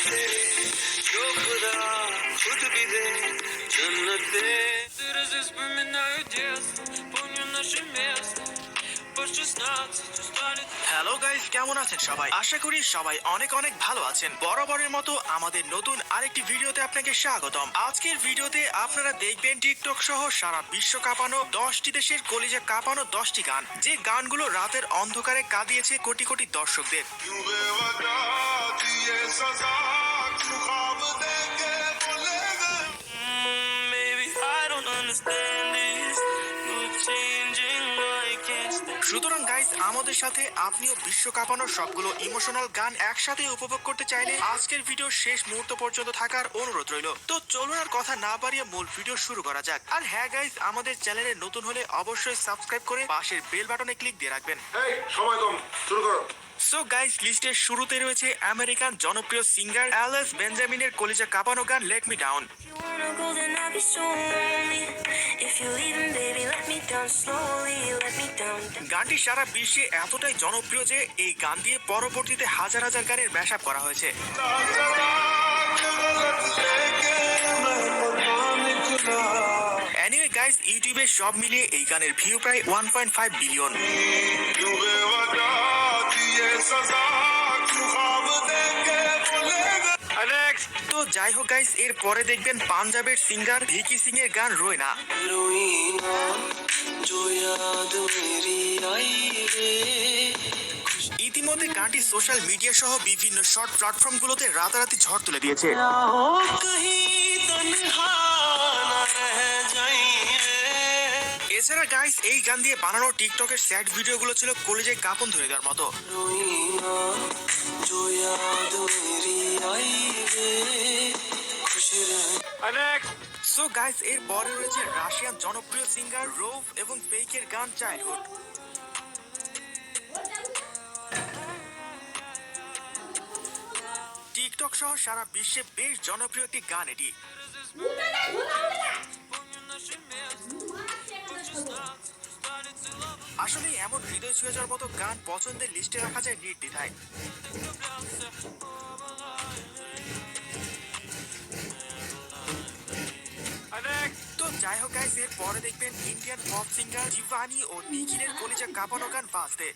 तेरे जो खुदा खुद भी दे जन्नत दे तेरे जिस्म में नए जैसे помню наше место. হ্যালো গাইস, কেমন আছেন সবাই? আশা করি সবাই অনেক অনেক ভালো আছেন। বরাবরের মতো আমাদের নতুন আরেকটি ভিডিওতে আপনাকে স্বাগতম। আজকের ভিডিওতে আপনারা দেখবেন টিকটক সহ সারা বিশ্ব কাঁপানো 10টি দেশের কলিজা কাঁপানো 10টি গান, যে গানগুলো রাতের অন্ধকারে কাঁদিয়েছে কোটি কোটি দর্শকদের। সুতরাং গাইস, আমাদের সাথে আপনিও বিশ্ব কাঁপানোর সবগুলো ইমোশনাল গান একসাথে উপভোগ করতে চাইলে আজকের ভিডিও শেষ মুহূর্ত পর্যন্ত থাকার অনুরোধ রইল। তো চলুন আর কথা না বাড়িয়ে মূল ভিডিও শুরু করা যাক। আর হ্যাঁ গাইস, আমাদের চ্যানেলে নতুন হলে অবশ্যই সাবস্ক্রাইব করে পাশের বেল বাটনে ক্লিক দিয়ে রাখবেন। সময় কম, শুরু করো। সো গাইস, লিস্টের শুরুতে রয়েছে আমেরিকান জনপ্রিয় সিঙ্গার অ্যালেস বেঞ্জামিনের কলিজা কাঁপানো গান লেট মি ডাউন। গানটি সারা বিশ্বে এতটাই জনপ্রিয় যে এই গান দিয়ে পরবর্তীতে হাজার হাজার গানের ম্যাশআপ করা হয়েছে। এনিওয়ে গাইস, ইউটিউবে সব মিলিয়ে এই গানের ভিউ প্রায় 1.5 বিলিয়ন। তো যাই হোক গাইস, এর পরে দেখবেন পাঞ্জাবের সিঙ্গার ভিকি সিং এর গান রোয়না। ইতিমধ্যে গানটি সোশ্যাল মিডিয়া সহ বিভিন্ন শর্ট প্ল্যাটফর্ম গুলোতে রাতারাতি ঝড় তুলে দিয়েছে। এছাড়া গাইস, এই গান দিয়ে বানানো টিকটকের স্যাড ভিডিওগুলো ছিল কলিজায় কাঁপন ধরে দেওয়ার মতো। সো গাইস, এর পরে রয়েছে রাশিয়ান জনপ্রিয় সিঙ্গার রোভ এবং ফেকের গান চাইল্ডহুড। টিকটক সহ সারা বিশ্বে বেশ জনপ্রিয় একটি গান এটি। আসলে এমন হৃদয় ছুঁয়ে যাওয়ার মতো গান পছন্দের লিস্টে রাখা যায় নির্দ্বিধায়। তো যাই হোক গাইস, এর পরে দেখবেন ইন্ডিয়ান পপ সিঙ্গার জিভানি ও নিখিলের কলিজা কাঁপানো গান বাজতে।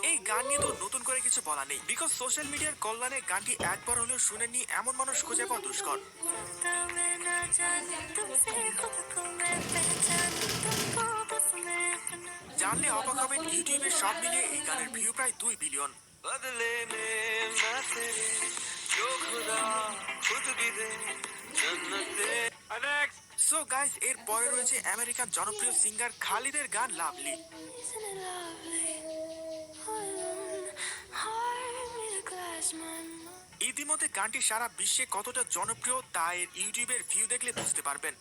এই গান নিয়ে তো নতুন করে কিছু বলা নেই, বিকজ সোশ্যাল মিডিয়ার কল্যাণে গানটি একবার হলেও শুনেননি এমন মানুষ খুঁজে পাওয়া দুষ্কর। জানলে অবাক হবেন, ইউটিউবে সব মিলিয়ে এই গানের ভিউ প্রায় 2 বিলিয়ন। बदले में मैं तेरे जो खुदा खुद भी दे जन्नत दे। সো গাইস, এর পরে রয়েছে আমেরিকান জনপ্রিয় সিঙ্গার খালিদের গান লাভলি। ইতিমধ্যে গানটি সারা বিশ্বে কতটা জনপ্রিয় তা এর ইউটিউবের ভিউ দেখলে বুঝতে পারবেন।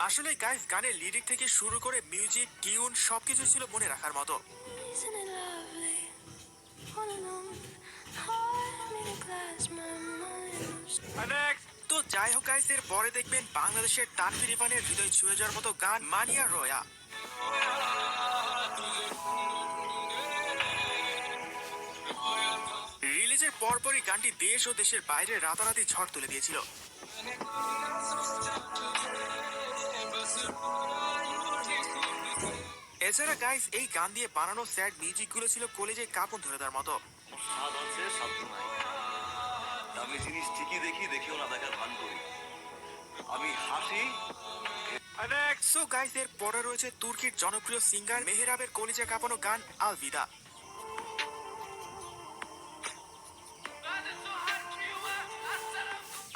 আসলে গাইস, গানের লিরিক থেকে শুরু করে মিউজিক, টিউন সবকিছু ছিল মনে রাখার মতো। তো যাই হোক গাইস, এর পরে দেখবেন বাংলাদেশের তানভীর ইরফানের হৃদয় ছুঁয়ে যাওয়ার মতো গান মানিয়া রয়া। রিলিজের পরপরই গানটি দেশ ও দেশের বাইরে রাতারাতি ঝড় তুলে দিয়েছিল। এছাড়া গাইস, এই গান দিয়ে বানানো স্যাড মিউজিক গুলো ছিল কলেজে কাঁপন ধরে দেওয়ার মতো। আমি জিনিস ঠিকই দেখিও না দেখার ভান করি, আমি হাসি। সো গাইস, এর পরে রয়েছে তুর্কির জনপ্রিয় সিঙ্গার মেহরাবের কলিজা কাঁপানো গান আলভিদা।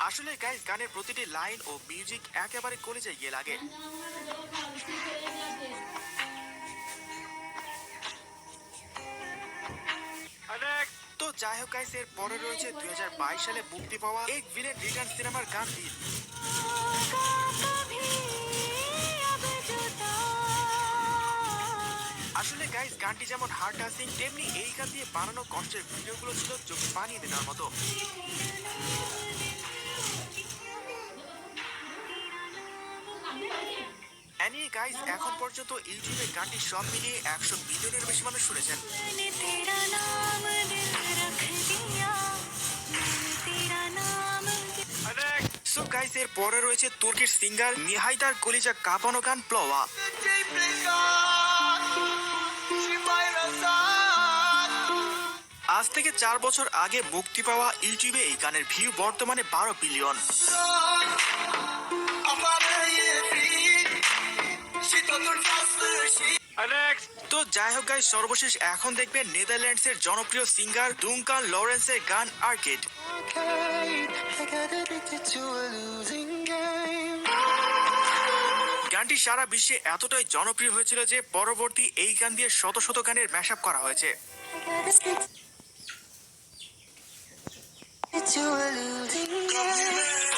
আসলে গাইস, গানের প্রতিটি লাইন ও মিউজিক একেবারে কলিজায় গিয়ে লাগে। তো যাই হোক গাইস, এর পরে রয়েছে 2022 সালে মুক্তি পাওয়া এক ভিলেন রিটার্ন সিনেমার গান দিল। আসলে গাইস, গানটি যেমন হার্ট টাচিং, তেমনি এই গান দিয়ে বানানো কষ্টের ভিডিওগুলো ছিল চোখে পানি দেওয়ার মতো। অ্যানি গাইস, এখন পর্যন্ত ইউটিউবে গানটি সব মিলিয়ে 100 মিলিয়নের বেশি মানুষ শুনেছেন। मैंने तेरा नाम दिल रख दिया, मैंने तेरा नाम दिल সো গাইস, এর পরে রয়েছে তুর্কির সিঙ্গার নিহাইদার কলিজা কাঁপানো গান প্লোয়া। আজ থেকে 4 বছর আগে মুক্তি পাওয়া ইউটিউবে এই গানের ভিউ বর্তমানে 12 বিলিয়ন। তো যাই হোক গাইস, সর্বশেষ এখন দেখবেন নেদারল্যান্ডসের জনপ্রিয় সিঙ্গার দুঙ্কান লরেন্সের গান আর্কেড। গানটি সারা বিশ্বে এতটাই জনপ্রিয় হয়েছিল যে পরবর্তী এই গান দিয়ে শত শত গানের ম্যাশআপ করা হয়েছে। to a losing game.